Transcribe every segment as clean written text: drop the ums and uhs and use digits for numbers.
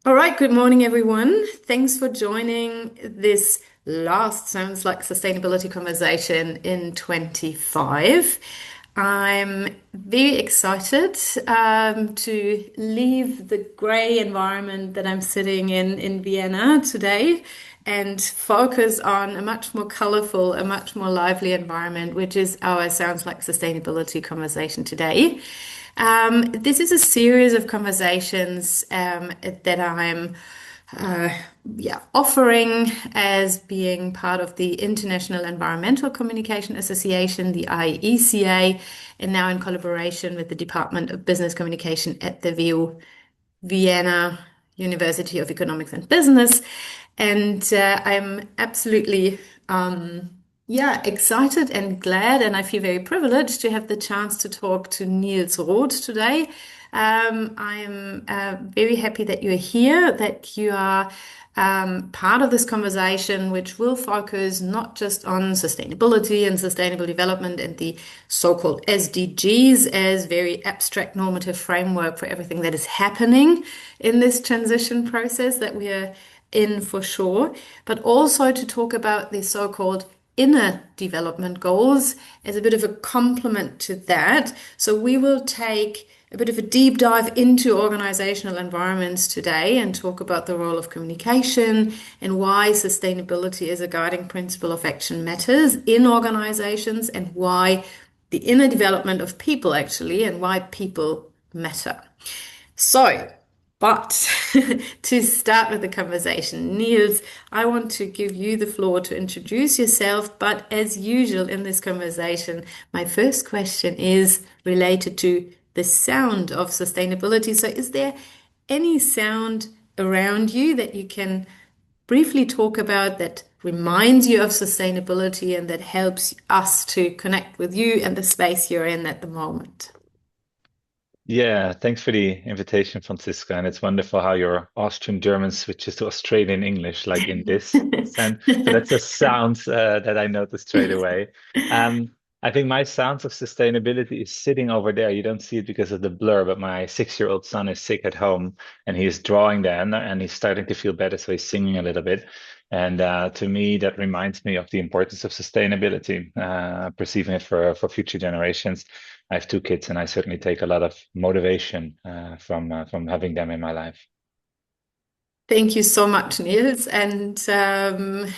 All right, good morning, everyone. Thanks for joining this last Sounds Like Sustainability conversation in 25. I'm very excited to leave the grey environment that I'm sitting in Vienna today and focus on a much more colorful, a much more lively environment, which is our Sounds Like Sustainability conversation today. This is a series of conversations that I'm uh, offering as being part of the International Environmental Communication Association, the IECA, and now in collaboration with the Department of Business Communication at the VU Vienna University of Economics and Business. And I'm absolutely, excited and glad, and I feel very privileged to have the chance to talk to Niels Roth today. I'm very happy that you're here, that you are part of this conversation, which will focus not just on sustainability and sustainable development and the so-called SDGs as very abstract normative framework for everything that is happening in this transition process that we are in for sure, but also to talk about the so-called inner development goals as a bit of a complement to that. So we will take a bit of a deep dive into organizational environments today and talk about the role of communication and why sustainability as a guiding principle of action matters in organizations and why the inner development of people actually and why people matter. So, but to start with the conversation, Niels, I want to give you the floor to introduce yourself. But as usual in this conversation, my first question is related to the sound of sustainability. So, is there any sound around you that you can briefly talk about that reminds you of sustainability and that helps us to connect with you and the space you're in at the moment? Yeah, thanks for the invitation, Francisca. And it's wonderful how your Austrian German switches to Australian English, like in this sense. So that's a sound that I noticed straight away. Um, I think my sounds of sustainability is sitting over there. You don't see it because of the blur, but my 6-year-old son is sick at home and he's drawing then and he's starting to feel better. So he's singing a little bit. And to me, that reminds me of the importance of sustainability, perceiving it for future generations. I have 2 kids, and I certainly take a lot of motivation from having them in my life. Thank you so much, Niels. And I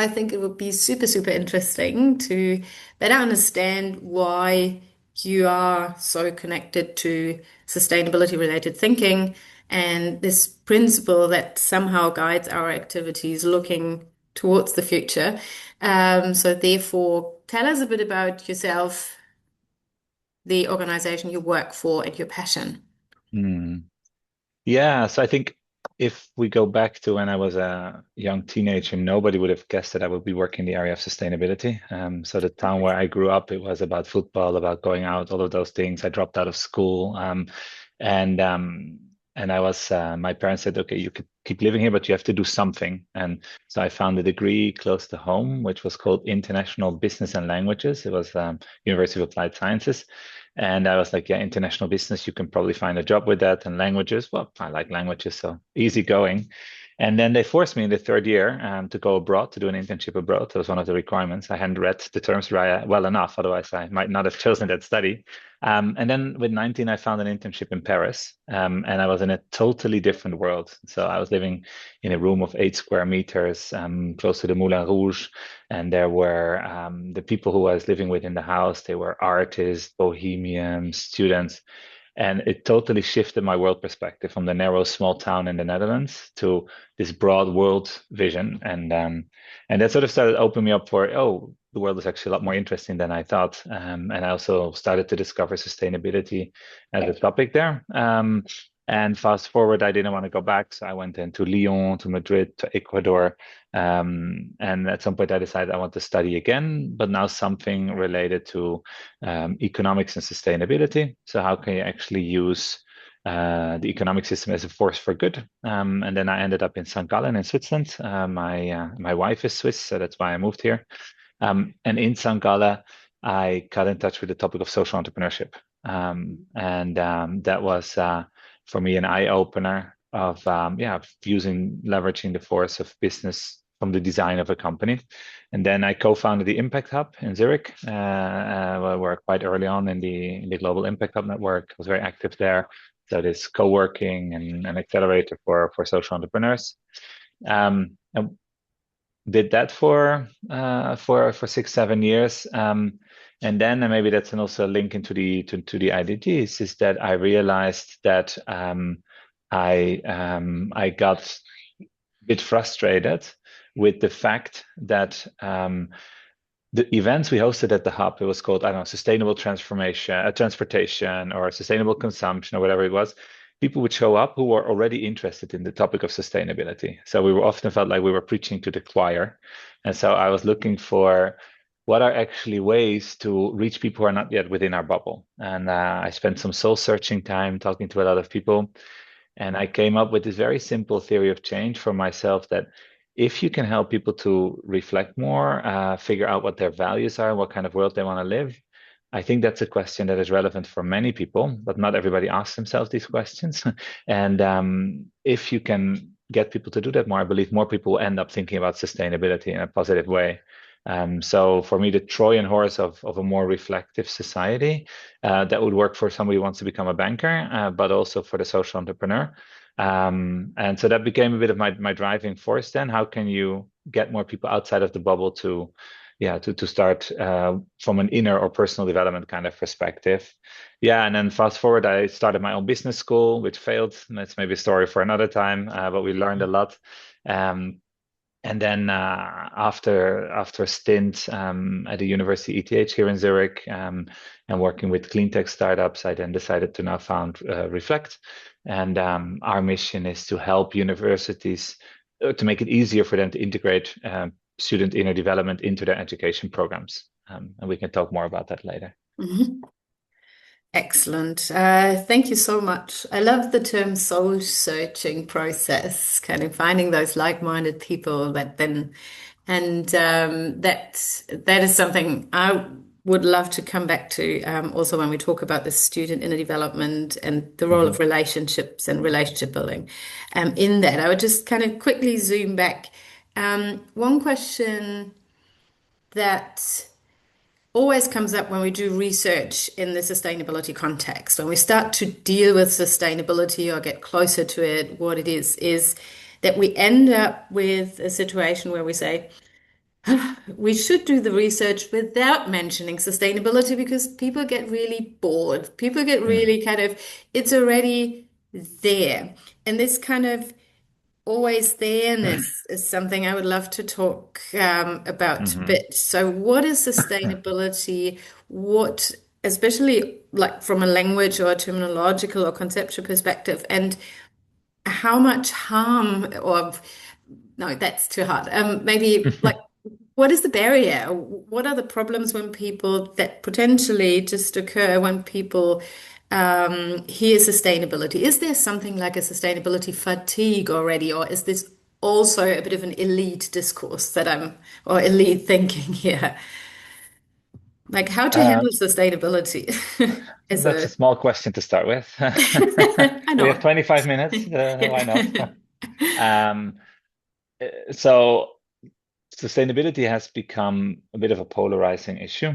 think it would be super, super interesting to better understand why you are so connected to sustainability related thinking and this principle that somehow guides our activities looking towards the future. So therefore, tell us a bit about yourself, the organization you work for, and your passion. Hmm. Yeah, so I think if we go back to when I was a young teenager, nobody would have guessed that I would be working in the area of sustainability. So the town where I grew up, it was about football, about going out, all of those things. I dropped out of school, and um, and I was my parents said, okay, you could keep living here, but you have to do something. And so I found a degree close to home, which was called International Business and Languages. It was University of Applied Sciences. And I was like, yeah, international business, you can probably find a job with that. And languages, well, I like languages, so easy going. And then they forced me in the third year to go abroad to do an internship abroad. That was one of the requirements. I hadn't read the terms well enough, otherwise I might not have chosen that study. And then with 19, I found an internship in Paris, and I was in a totally different world. So I was living in a room of 8 square meters, close to the Moulin Rouge, and there were the people who I was living with in the house. They were artists, bohemians, students, and it totally shifted my world perspective from the narrow small town in the Netherlands to this broad world vision. And that sort of started opening me up for, oh, the world is actually a lot more interesting than I thought. And I also started to discover sustainability as a topic there. And fast forward, I didn't want to go back, so I went into Lyon, to Madrid, to Ecuador, and at some point I decided I want to study again, but now something related to economics and sustainability. So how can you actually use the economic system as a force for good? And then I ended up in St. Gallen in Switzerland. My wife is Swiss, so that's why I moved here. And in St. Gallen, I got in touch with the topic of social entrepreneurship. And that was for me an eye opener of using leveraging the force of business from the design of a company. And then I co-founded the Impact Hub in Zurich. We're quite early on in the Global Impact Hub network. I was very active there. So this co-working and an accelerator for social entrepreneurs. And did that for 6 7 years. And then maybe that's also a link into the IDGs is that I realized that I got a bit frustrated with the fact that the events we hosted at the hub, it was called, I don't know, sustainable transformation, transportation or sustainable consumption or whatever it was. People would show up who were already interested in the topic of sustainability. So we were often felt like we were preaching to the choir. And so I was looking for what are actually ways to reach people who are not yet within our bubble. And I spent some soul searching time talking to a lot of people. And I came up with this very simple theory of change for myself that if you can help people to reflect more, figure out what their values are, what kind of world they want to live, I think that's a question that is relevant for many people, but not everybody asks themselves these questions. And if you can get people to do that more, I believe more people will end up thinking about sustainability in a positive way. So for me, the Trojan horse of a more reflective society, that would work for somebody who wants to become a banker, but also for the social entrepreneur. And so that became a bit of my driving force then. How can you get more people outside of the bubble to start from an inner or personal development kind of perspective? Yeah, and then fast forward, I started my own business school, which failed. That's maybe a story for another time, but we learned a lot. And then after a stint at the University ETH here in Zurich and working with clean tech startups, I then decided to now found Reflect. And our mission is to help universities to make it easier for them to integrate student inner development into their education programs. And we can talk more about that later. Mhm. Excellent. Thank you so much. I love the term soul searching process, kind of finding those like-minded people that then, and that is something I would love to come back to also when we talk about the student inner development and the role Mm-hmm. of relationships and relationship building. In that, I would just kind of quickly zoom back. One question that always comes up when we do research in the sustainability context. When we start to deal with sustainability or get closer to it, what it is that we end up with a situation where we say, we should do the research without mentioning sustainability because people get really bored. People get really kind of, it's already there. And this kind of always there-ness is something I would love to talk about a Mm-hmm. bit. So, what is sustainability? What, especially like from a language or a terminological or conceptual perspective, and how much harm or no, that's too hard. Maybe like what is the barrier? What are the problems when people that potentially just occur when people hear sustainability? Is there something like a sustainability fatigue already, or is this also a bit of an elite discourse that or elite thinking here? Like how to handle sustainability as That's a a, small question to start with. I We have know. 25 minutes. Why not? Yeah. Um, so sustainability has become a bit of a polarizing issue.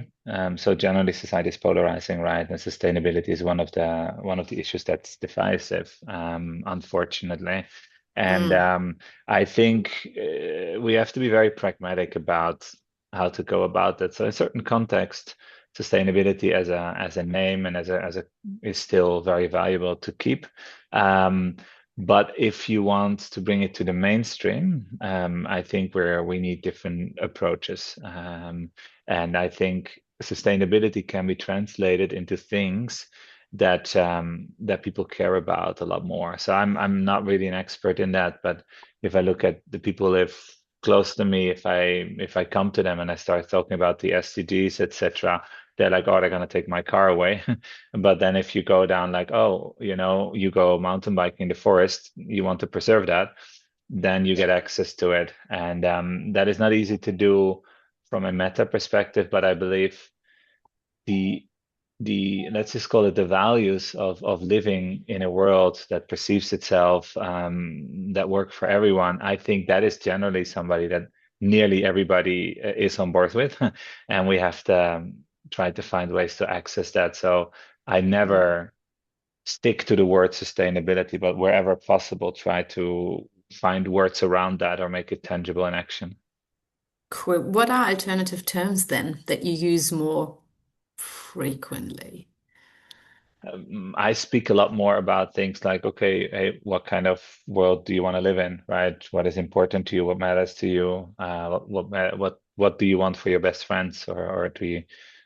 So generally, society is polarizing, right? And sustainability is one of the issues that's divisive, unfortunately. And Mm, I think we have to be very pragmatic about how to go about that. So in certain context, sustainability as a name and as a is still very valuable to keep. But if you want to bring it to the mainstream, I think where we need different approaches. And I think sustainability can be translated into things that people care about a lot more. So I'm not really an expert in that, but if I look at the people who live close to me, if I come to them and I start talking about the SDGs, etc., they're like, oh, they're gonna take my car away. But then if you go down like, oh, you go mountain biking in the forest, you want to preserve that, then you get access to it. And that is not easy to do from a meta perspective, but I believe the the let's just call it the values of living in a world that perceives itself that work for everyone. I think that is generally somebody that nearly everybody is on board with, and we have to try to find ways to access that. So I never stick to the word sustainability, but wherever possible, try to find words around that or make it tangible in action. Cool. What are alternative terms then that you use more frequently? I speak a lot more about things like, okay, hey, what kind of world do you want to live in, right? What is important to you? What matters to you? What do you want for your best friends? Or do you?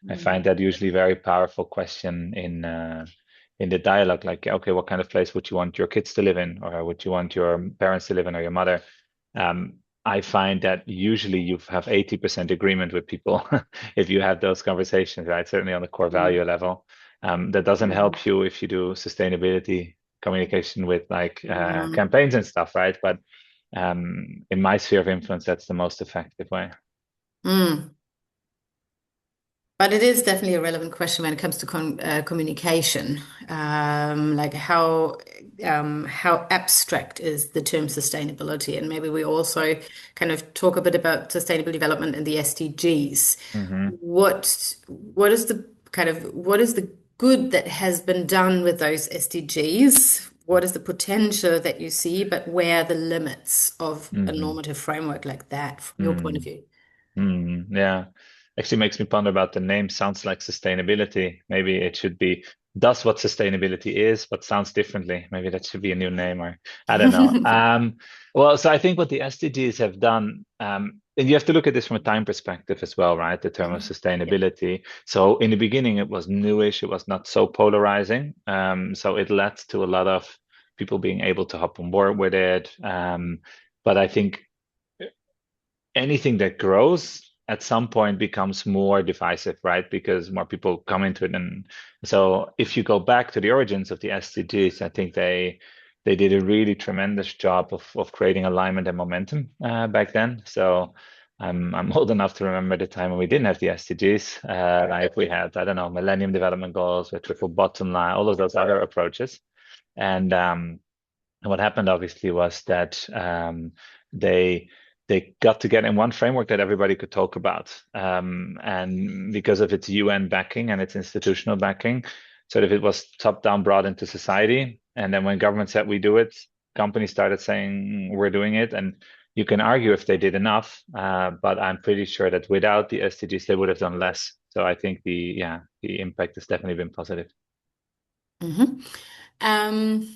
I Mm. find that usually very powerful question in the dialogue. Like, okay, what kind of place would you want your kids to live in, or would you want your parents to live in, or your mother? I find that usually you have 80% agreement with people if you have those conversations, right? Certainly on the core value Mm. level. That doesn't Mm. help you if you do sustainability communication with like Mm. campaigns and stuff, right? But in my sphere of influence, that's the most effective way. Mm. But it is definitely a relevant question when it comes to communication. Like how abstract is the term sustainability? And maybe we also kind of talk a bit about sustainable development and the SDGs. Hmm. What is the what is the good that has been done with those SDGs? What is the potential that you see, but where are the limits of a Hmm. normative framework like that from your point of Hmm. view? Yeah, actually makes me ponder about the name. Sounds like sustainability. Maybe it should be does what sustainability is, but sounds differently. Maybe that should be a new name, or I don't know. Well, so I think what the SDGs have done, and you have to look at this from a time perspective as well, right? The term of Mhm. Yeah. sustainability. So in the beginning, it was newish. It was not so polarizing. So it led to a lot of people being able to hop on board with it. But I think anything that grows at some point becomes more divisive, right? Because more people come into it. And so if you go back to the origins of the SDGs, I think they did a really tremendous job of creating alignment and momentum back then. So I'm old enough to remember the time when we didn't have the SDGs. Like we had, I don't know, Millennium Development Goals with triple bottom line, all of those other approaches. And and what happened obviously was that they they got together in one framework that everybody could talk about. And because of its UN backing and its institutional backing, sort of it was top down brought into society. And then when government said we do it, companies started saying we're doing it. And you can argue if they did enough, but I'm pretty sure that without the SDGs, they would have done less. So I think the impact has definitely been positive. Mhm. Um,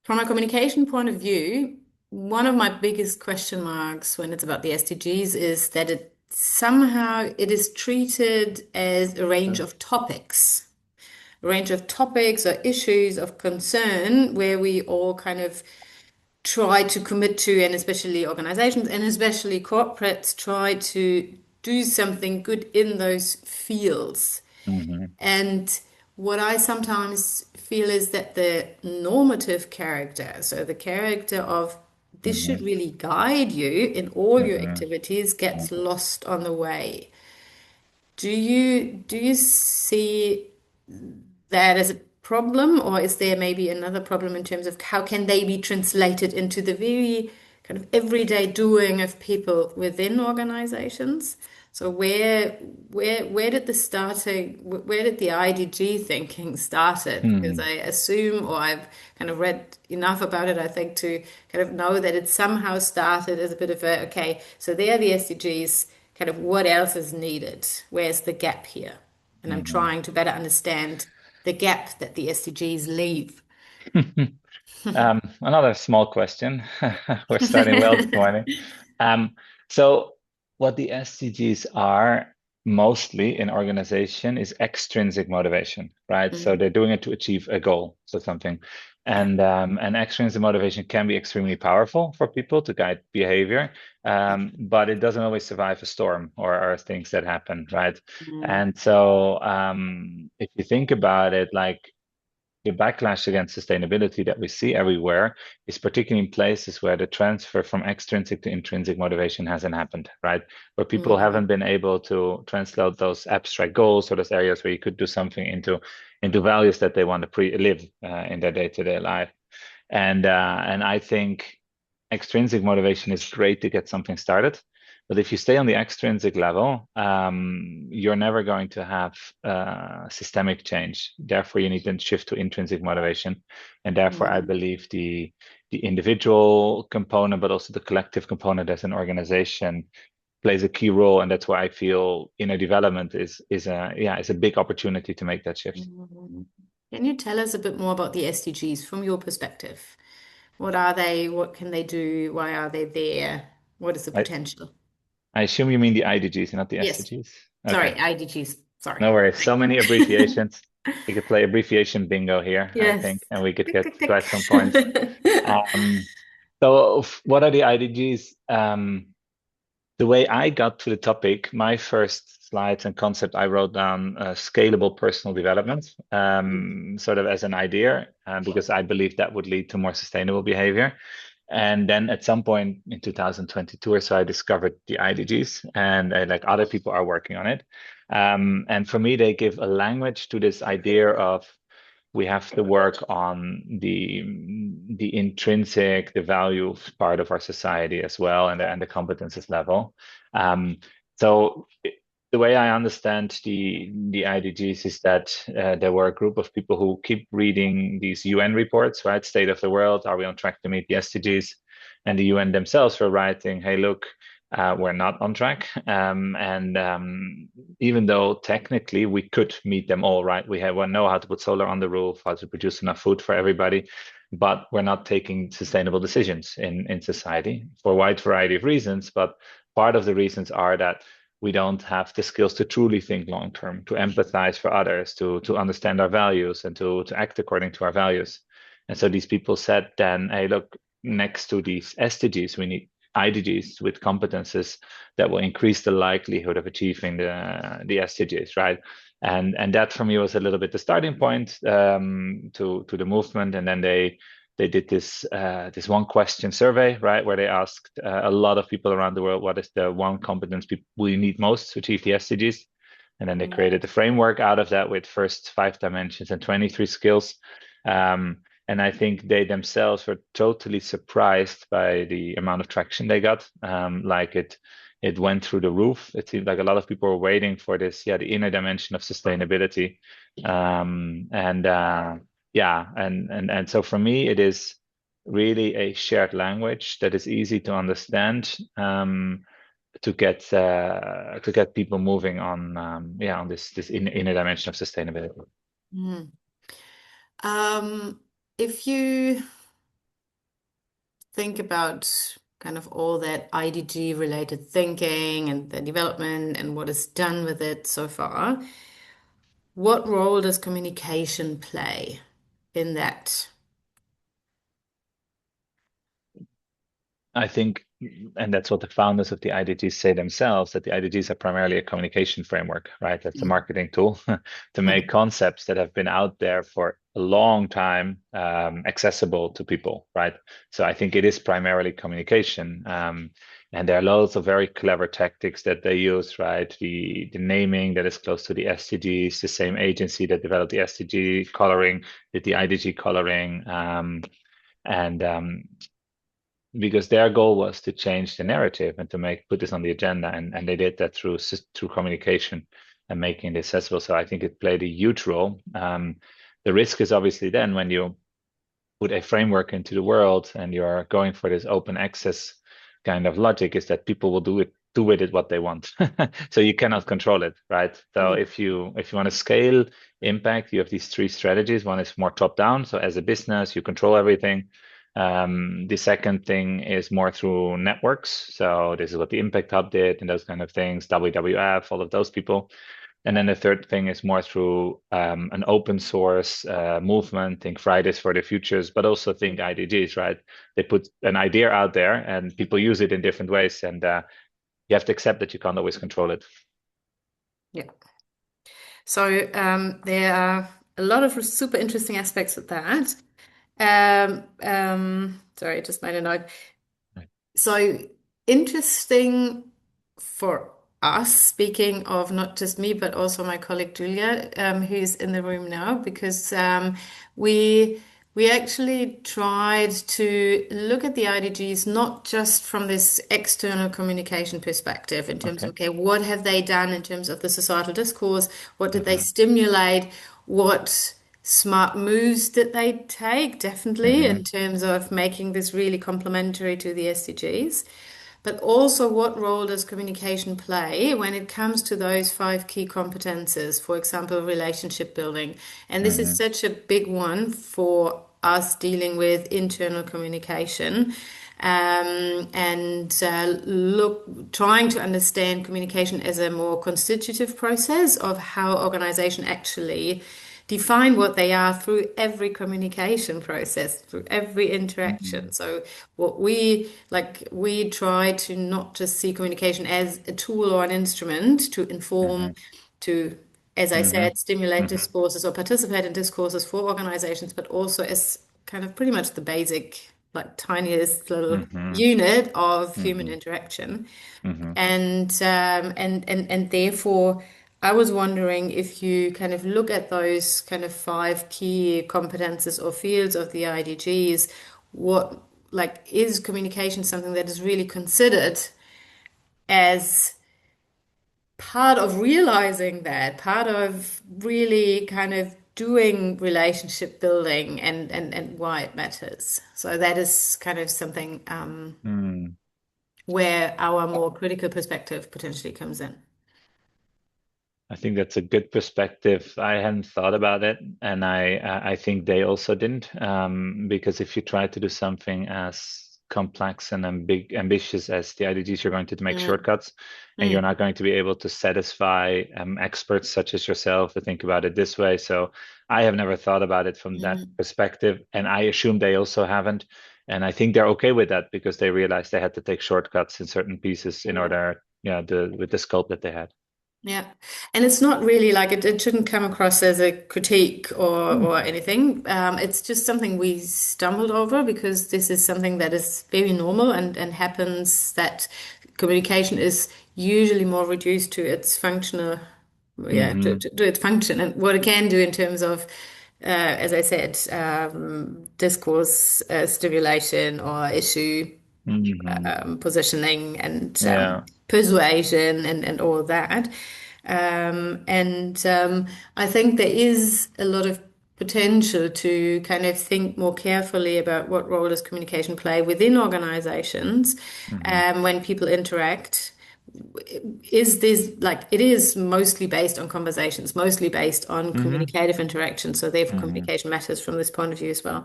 from a communication point of view, one of my biggest question marks when it's about the SDGs is that it is treated as a range of topics or issues of concern where we all kind of try to commit to, and especially organizations and especially corporates try to do something good in those fields. Hmm. And what I sometimes feel is that the normative character, so the character of this should Hmm. really guide you in all your Hmm. activities, gets lost on the way. Do you see that as a problem, or is there maybe another problem in terms of how can they be translated into the very kind of everyday doing of people within organizations? So where did where did the IDG thinking started? Because Hmm. I assume, or I've kind of read enough about it, I think, to kind of know that it somehow started as a bit of a, okay, so there are the SDGs, kind of what else is needed? Where's the gap here? And I'm Hmm. trying to better understand the gap that the SDGs leave. Another small question. We're starting well this morning. Um, so what the SDGs are mostly in organization is extrinsic motivation, right? So Mhm. they're doing it to achieve a goal, so something. Yeah. And extrinsic motivation can be extremely powerful for people to guide behavior, but it doesn't always survive a storm or things that happen, right? Mm. And so if you think about it, like the backlash against sustainability that we see everywhere is particularly in places where the transfer from extrinsic to intrinsic motivation hasn't happened, right? Where people Mm, haven't been able to translate those abstract goals or those areas where you could do something into values that they want to live in their day-to-day life. And I think extrinsic motivation is great to get something started. But if you stay on the extrinsic level, you're never going to have systemic change. Therefore, you need to shift to intrinsic motivation. And therefore, I mm, believe the individual component, but also the collective component as an organization plays a key role. And that's why I feel inner development is a big opportunity to make that shift. mm. Can you tell us a bit more about the SDGs from your perspective? What are they? What can they do? Why are they there? What is the I, potential? I assume you mean the IDGs and not the Yes. SDGs. Sorry, Okay. IDGs. Sorry. No worries. So Thank many you. abbreviations. We could play abbreviation bingo here, I think, Yes. and we could Tick, get tick, quite tick. some points. Um, what are the IDGs? The way I got to the topic, my first slides and concept, I wrote down scalable personal development, sort of as an idea, because I believe that would lead to more sustainable behavior. And then at some point in 2022 or so, I discovered the IDGs, and like other people are working on it. And for me, they give a language to this idea of we have to work on the intrinsic, the value part of our society as well, and the competences level. Um, so the way I understand the IDGs is that there were a group of people who keep reading these UN reports, right? State of the world, are we on track to meet the SDGs? And the UN themselves were writing, hey, look, we're not on track. And even though technically we could meet them all, right? We know how to put solar on the roof, how to produce enough food for everybody, but we're not taking sustainable decisions in society for a wide variety of reasons. But part of the reasons are that we don't have the skills to truly think long term, to empathize for others, to understand our values, and to act according to our values. And so these people said then, hey, look, next to these SDGs, we need IDGs with competences that will increase the likelihood of achieving the SDGs, right? And that for me was a little bit the starting point to the movement. And then they did this one question survey, right, where they asked a lot of people around the world, what is the one competence we need most to achieve the SDGs? And then they Mm, created a framework out of that with first 5 dimensions and 23 skills. Um, and I think they themselves were totally surprised by the amount of traction they got. Like it went through the roof. It seemed like a lot of people were waiting for this, yeah, the inner dimension of sustainability. And yeah, and so for me, it is really a shared language that is easy to understand, to get people moving on, yeah, on this inner dimension of sustainability. mm. If you think about kind of all that IDG related thinking and the development and what is done with it so far, what role does communication play in that? I think, and that's what the founders of the IDGs say themselves, that the IDGs are primarily a communication framework, right? That's a Mm. marketing tool to make concepts that have been out there for a long time accessible to people, right? So I think it is primarily communication. And there are loads of very clever tactics that they use, right? The naming that is close to the SDGs, the same agency that developed the SDG coloring, did the IDG coloring. And because their goal was to change the narrative and to put this on the agenda, and they did that through communication and making it accessible. So I think it played a huge role. The risk is obviously then when you put a framework into the world and you're going for this open access kind of logic, is that people will do with it what they want. So you cannot control it, right? So Yeah. if you want to scale impact, you have these three strategies. One is more top down. So as a business, you control everything. The second thing is more through networks. So this is what the Impact Hub did and those kind of things, WWF, all of those people. And then the third thing is more through an open source movement, think Fridays for the Futures, but also think IDGs, right? They put an idea out there and people use it in different ways. And you have to accept that you can't always control it. Yeah. So there are a lot of super interesting aspects with that. Sorry, I just made a note. Right. So interesting for us, speaking of not just me, but also my colleague Julia, who's in the room now, because we we actually tried to look at the IDGs not just from this external communication perspective in terms of, Okay. okay, what have they done in terms of the societal discourse? What did they Mm-hmm. stimulate? What smart moves did they take? Definitely Mm-hmm. in terms of making this really complementary to the SDGs. But also, what role does communication play when it comes to those five key competences? For example, relationship building. And this is Mm-hmm. such a big one for us dealing with internal communication. And look, trying to understand communication as a more constitutive process of how organization actually define what they are through every communication process, through every Mm-hmm. interaction. So what we like, we try to not just see communication as a tool or an instrument to Mm-hmm. inform, to, as I Mm-hmm. said, stimulate Mm-hmm. discourses or participate in discourses for organizations, but also as kind of pretty much the basic, like tiniest little Mm-hmm. unit of human Mm-hmm. interaction. Mm-hmm. And therefore, I was wondering if you kind of look at those kind of five key competences or fields of the IDGs, what like is communication something that is really considered as part of realizing that, part of really kind of doing relationship building and why it matters. So that is kind of something Mm. where our more critical perspective potentially comes in. I think that's a good perspective. I hadn't thought about it, and I think they also didn't. Because if you try to do something as complex and ambitious as the IDGs, you're going to make Mm, shortcuts, and you're mm, not going to be able to satisfy experts such as yourself to think about it this way. So I have never thought about it from that mm. perspective, and I assume they also haven't. And I think they're okay with that because they realized they had to take shortcuts in certain pieces in Yeah. order, yeah, with the scope that they had. Yeah. And it's not really like it shouldn't come across as a critique Hmm. or anything. It's just something we stumbled over because this is something that is very normal and happens that communication is usually more reduced to its functional, yeah, Mm-hmm. to its function and what it can do in terms of, as I said, discourse stimulation or issue Hmm. positioning and Yeah. persuasion and all of that. And I think there is a lot of potential to kind of think more carefully about what role does communication play within organizations Hmm. when people interact. Is this like it is mostly based on conversations, mostly based on Hmm. communicative interaction, so therefore Hmm. communication matters from this point of view as well.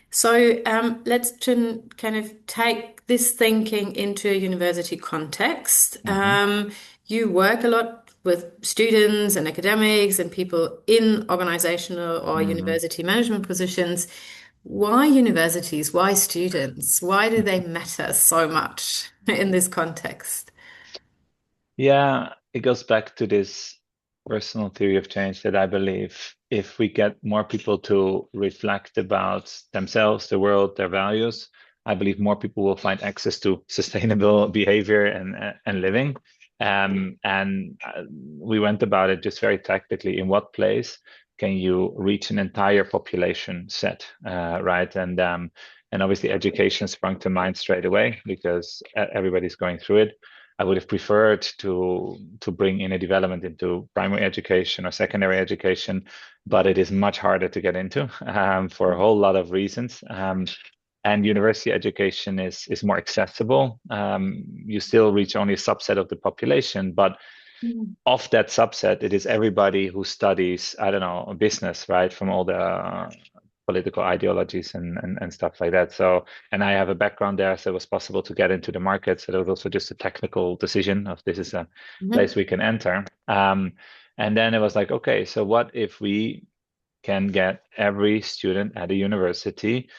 So let's kind of take this thinking into a university context. Hmm. You work a lot with students and academics and people in organizational or Hmm. university management positions. Why universities? Why students? Why do they matter so much in this context? Yeah, it goes back to this personal theory of change that I believe if we get more people to reflect about themselves, the world, their values, I believe more people will find access to sustainable behavior and living. And we went about it just very tactically. In what place can you reach an entire population set, right? And obviously education sprung to mind straight away because everybody's going through it. I would have preferred to bring in a development into primary education or secondary education, but it is much harder to get into for a whole lot of reasons. And university education is more accessible. You still reach only a subset of the population, but Mm. of that subset, it is everybody who studies, I don't know, business, right, from all the political ideologies and stuff like that. So, and I have a background there, so it was possible to get into the market. So there was also just a technical decision of this is a place Mhm. we can enter. And then it was like, okay, so what if we can get every student at a university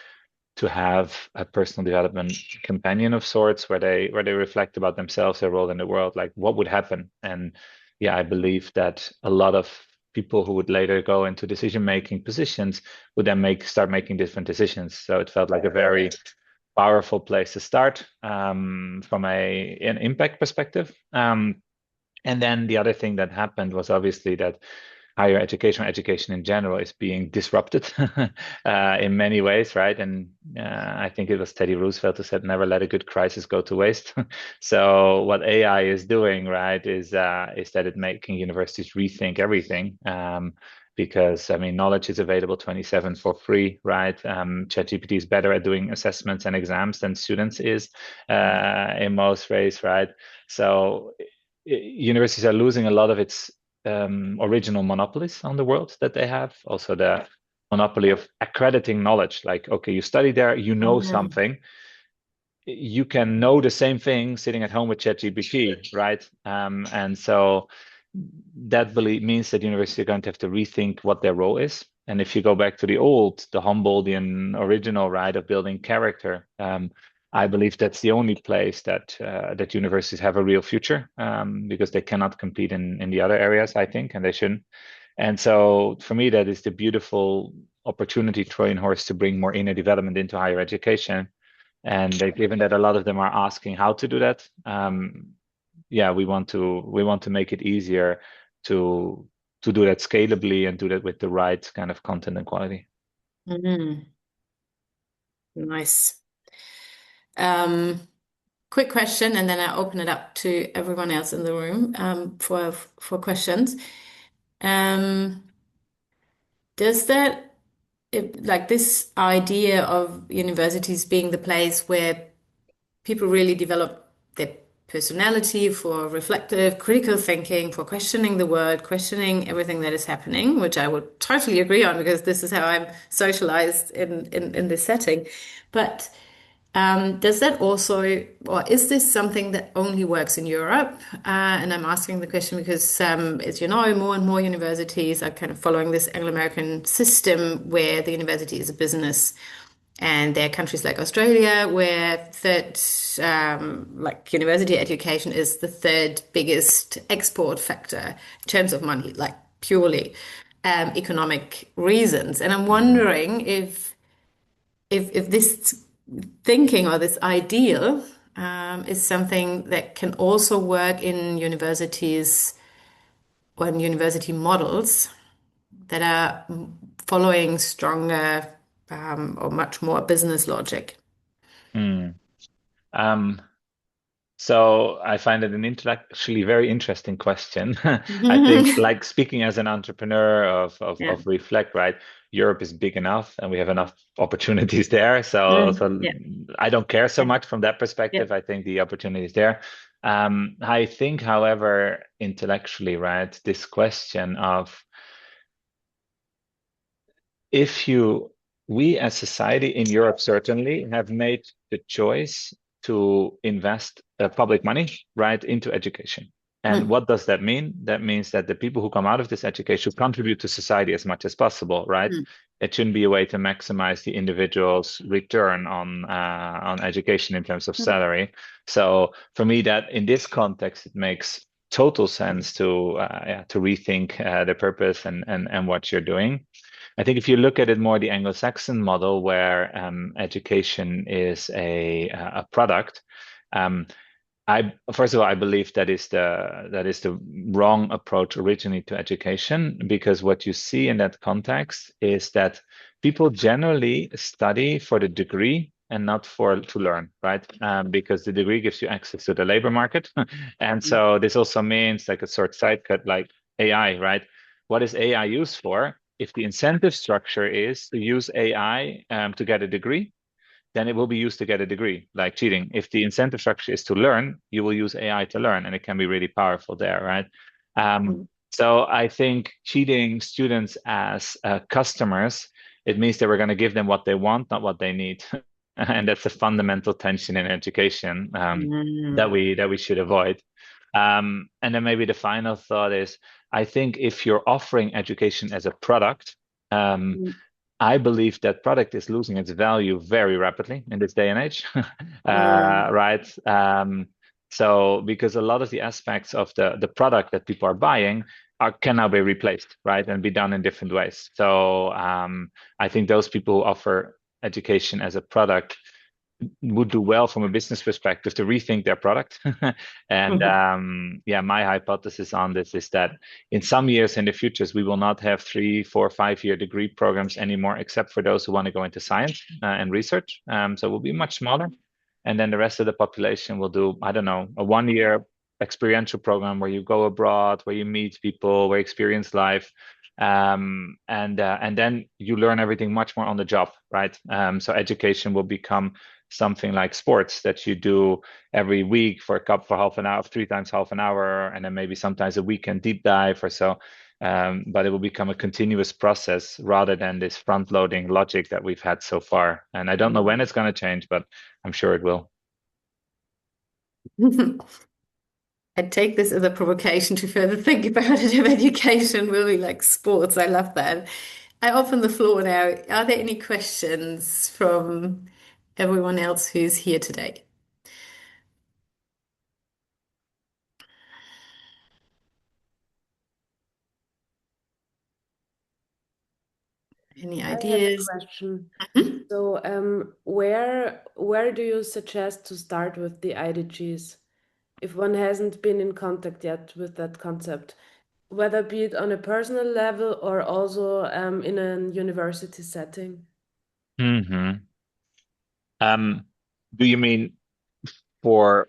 to have a personal development companion of sorts where they reflect about themselves, their role in the world, like what would happen? And yeah, I believe that a lot of people who would later go into decision-making positions would then start making different decisions. So it felt like a very powerful place to start from an impact perspective. And then the other thing that happened was obviously that higher education, education in general, is being disrupted in many ways, right? And I think it was Teddy Roosevelt who said, "Never let a good crisis go to waste." So what AI is doing, right, is that it's making universities rethink everything. Because I mean, knowledge is available 27 for free, right? ChatGPT is better at doing assessments and exams than students is in most ways, right? So universities are losing a lot of its original monopolies on the world that they have. Also, the monopoly of accrediting knowledge. Like, okay, you study there, you know Mhm. something. You can know the same thing sitting at home with ChatGPT, right? And so that means that universities are going to have to rethink what their role is. And if you go back to the Humboldtian original, right, of building character, I believe that's the only place that universities have a real future, because they cannot compete in the other areas, I think, and they shouldn't. And so for me, that is the beautiful opportunity, Trojan horse, to bring more inner development into higher education. And given that a lot of them are asking how to do that, yeah, we want to make it easier to do that scalably and do that with the right kind of content and quality. Mhm. Nice. Um, Quick question, and then I open it up to everyone else in the room for questions. Um, does that like this idea of universities being the place where people really develop their personality for reflective, critical thinking, for questioning the world, questioning everything that is happening, which I would totally agree on because this is how I'm socialized in this setting. But does that also, or is this something that only works in Europe? And I'm asking the question because, as you know, more and more universities are kind of following this Anglo-American system where the university is a business. And there are countries like Australia where like university education is the third biggest export factor in terms of money, like purely economic reasons. And I'm Mhm. wondering if this thinking or this ideal is something that can also work in universities or in university models that are following stronger or much more business logic. Mm. Um, So I find it an intellectually very interesting question. I think, like speaking as an entrepreneur Yeah. of Reflect, right? Europe is big enough, and we have enough opportunities there. So Yeah. I don't care so Yeah. much from that Yeah. perspective. I think the opportunity is there. I think, however, intellectually, right, this question of if you we as society in Europe certainly have made the choice to invest public money right into education. And Mm, what does that mean? That means that the people who come out of this education should contribute to society as much as possible, right? mm, It shouldn't be a way to maximize the individual's return on education in terms of mm, salary. So for me, that in this context, it makes total sense to rethink the purpose and what you're doing. I think if you look at it more the Anglo-Saxon model, where education is a product, um, I first of all I believe that is the wrong approach originally to education, because what you see in that context is that people generally study for the degree and not for to learn, right? Because the degree gives you access to the labor market, and mm, so this also means like a sort side cut like AI, right? What is AI used for? If the incentive structure is to use AI to get a degree, then it will be used to get a degree, like cheating. If the incentive structure is to learn, you will use AI to learn, and it can be really powerful there, right? mm, So I think cheating students as customers, it means that we're going to give them what they want, not what they need, and that's a fundamental tension in education mm, that we should avoid. And then maybe the final thought is, I think if you're offering education as a product, um, mm, I believe that product is losing its value very rapidly in this day and age, mm, right? So because a lot of the aspects of the product that people are buying can now be replaced, right, and be done in different ways. So I think those people who offer education as a product would do well from a business perspective to rethink their product. And yeah, my hypothesis on this is that in some years in the futures, we will not have 3, 4, 5 year degree programs anymore, except for those who want to go into science and research. So it will be much smaller. And then the rest of the population will do, I don't know, a 1 year experiential program where you go abroad, where you meet people, where you experience life. And then you learn everything much more on the job, right? So education will become something like sports that you do every week for half an hour, 3 times half an hour, and then maybe sometimes a weekend deep dive or so. But it will become a continuous process rather than this front-loading logic that we've had so far. And I don't know when it's going to change, but I'm sure it will. I take this as a provocation to further think about it if education will be like sports. I love that. I open the floor now. Are there any questions from everyone else who's here today? Any I have a ideas? question. Mhm. So, where do you suggest to start with the IDGs if one hasn't been in contact yet with that concept, whether be it on a personal level or also in a university setting? Hmm. Um, do you mean for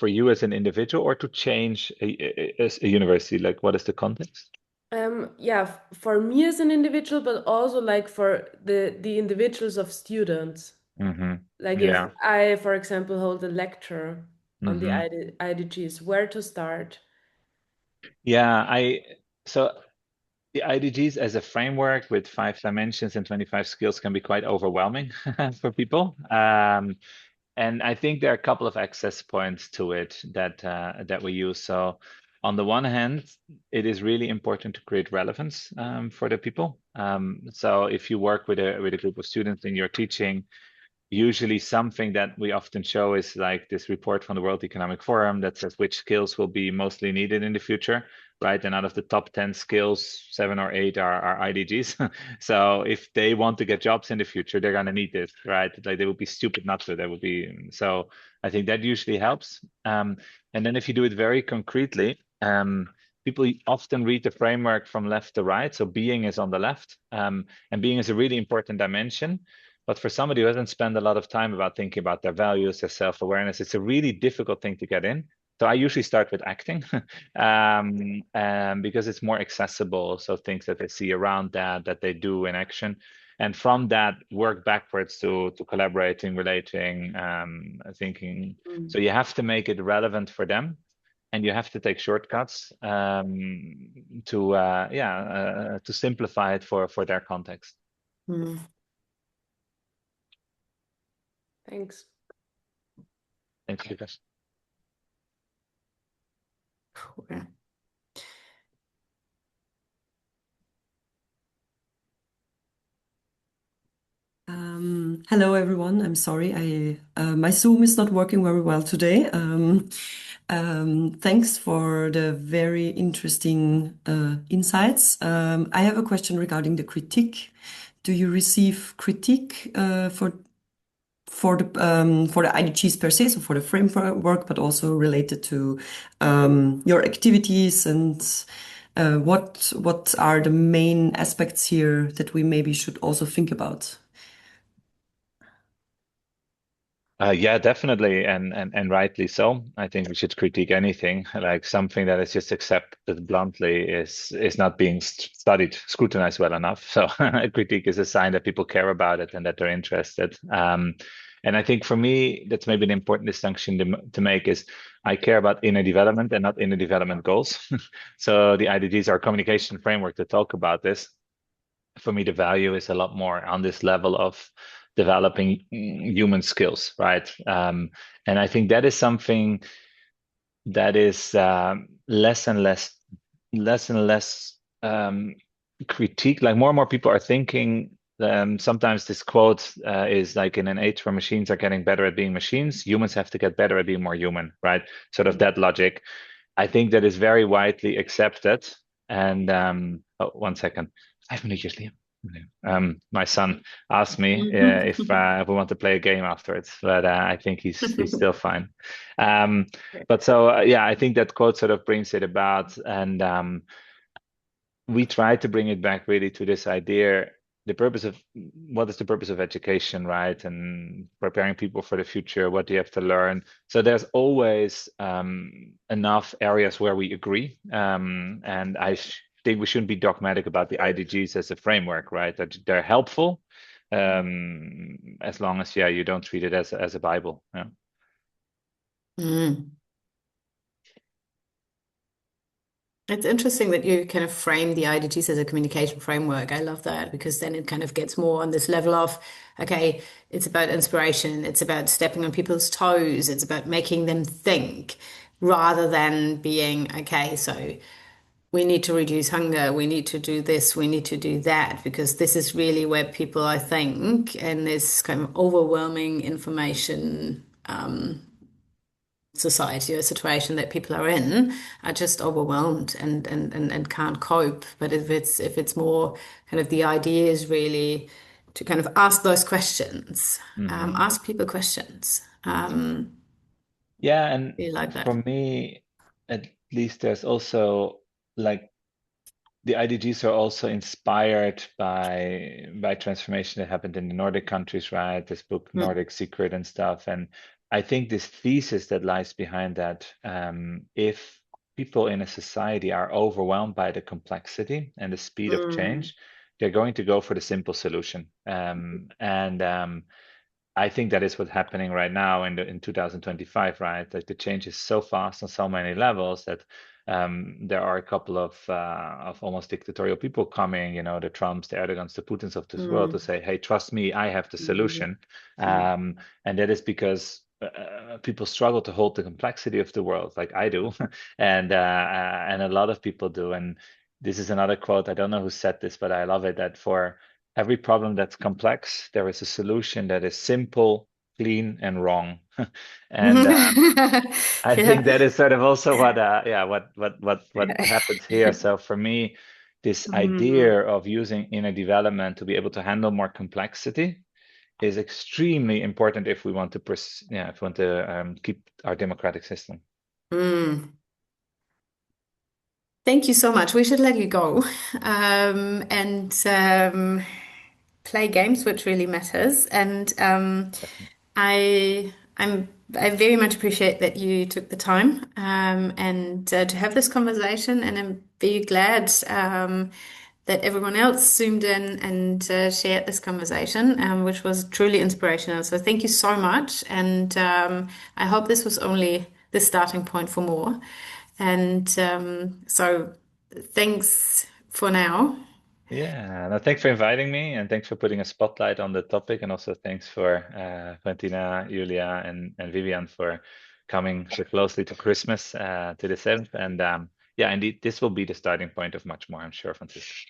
you as an individual or to change as a university? Like, what is the context? Yeah, for me as an individual, but also like for the individuals of students. Hmm. Like if Yeah. I, for example, hold a lecture on the Hmm. IDGs, where to start? Yeah, so the IDGs as a framework with 5 dimensions and 25 skills can be quite overwhelming for people. And I think there are a couple of access points to it that we use. So on the one hand, it is really important to create relevance for the people. So if you work with a group of students and you're teaching, usually something that we often show is like this report from the World Economic Forum that says which skills will be mostly needed in the future, right? And out of the top 10 skills, 7 or 8 are IDGs. So if they want to get jobs in the future, they're going to need this, right? Like they would be stupid not to. They would be. So I think that usually helps. And then if you do it very concretely, people often read the framework from left to right. So being is on the left, and being is a really important dimension. But for somebody who hasn't spent a lot of time about thinking about their values, their self-awareness, it's a really difficult thing to get in. So I usually start with acting because it's more accessible. So things that they see around that they do in action. And from that, work backwards to collaborating, relating, thinking. Mm. So you have to make it relevant for them, and you have to take shortcuts to simplify it for their context. Hmm. Thanks. Thanks, Lucas. Cool. Hello everyone. I'm sorry, I my Zoom is not working very well today. Thanks for the very interesting insights. I have a question regarding the critique. Do you receive critique for the IDGs per se, so for the framework, but also related to your activities and what are the main aspects here that we maybe should also think about? Yeah, definitely, and rightly so. I think we should critique anything. Like something that is just accepted bluntly is not being studied, scrutinized well enough. So a critique is a sign that people care about it and that they're interested. And I think for me, that's maybe an important distinction to make is I care about inner development and not inner development goals. So the IDGs are a communication framework to talk about this. For me, the value is a lot more on this level of developing human skills, right? And I think that is something that is less and less critique. Like more and more people are thinking. Sometimes this quote is like in an age where machines are getting better at being machines, humans have to get better at being more human, right? Sort of that logic. I think that is very widely accepted. And oh, 1 second, 5 minutes usually. My son asked me if we want to play a game afterwards, but I think he's still fine. But so yeah, I think that quote sort of brings it about, and we try to bring it back really to this idea, the purpose of what is the purpose of education, right? And preparing people for the future, what do you have to learn? So there's always enough areas where we agree. And I think we shouldn't be dogmatic about the IDGs as a framework, right? That they're helpful, as long as, yeah, you don't treat it as a Bible. Yeah. Mm. It's interesting that you kind of frame the IDGs as a communication framework. I love that because then it kind of gets more on this level of, okay, it's about inspiration, it's about stepping on people's toes, it's about making them think rather than being, okay, so we need to reduce hunger, we need to do this, we need to do that, because this is really where people, I think, and this kind of overwhelming information society or situation that people are in are just overwhelmed and can't cope. But if it's more kind of the idea is really to kind of ask those questions, Mhm. ask people questions. Yeah, and Really like for that. me, at least, there's also like the IDGs are also inspired by transformation that happened in the Nordic countries, right? This book, Mm, Nordic Secret and stuff. And I think this thesis that lies behind that, if people in a society are overwhelmed by the complexity and the speed of mm, change, they're going to go for the simple solution. And I think that is what's happening right now in 2025, right? Like the change is so fast on so many levels that there are a couple of almost dictatorial people coming, the Trumps, the Erdogans, the Putins of this world to mm, say, "Hey, trust me, I have the mm, solution," mm. and that is because people struggle to hold the complexity of the world, like I do, and a lot of people do. And this is another quote. I don't know who said this, but I love it. That for every problem that's complex, there is a solution that is simple, clean, and wrong. And I think Yeah. that is sort of also what, yeah, what Yeah. happens here. So for me, this Mm. idea of using inner development to be able to handle more complexity is extremely important if we want to, yeah, if we want to keep our democratic system. Mm. Thank you so much. We should let you go and play games, which really matters. And I very much appreciate that you took the time and to have this conversation. And I'm very glad that everyone else zoomed in and shared this conversation, which was truly inspirational. So thank you so much. And I hope this was only the starting point for more. And so thanks for now. Yeah, no, thanks for inviting me, and thanks for putting a spotlight on the topic, and also thanks for Valentina, Julia, and Vivian for coming so closely to Christmas, to this event. And yeah, indeed, this will be the starting point of much more, I'm sure, Francis.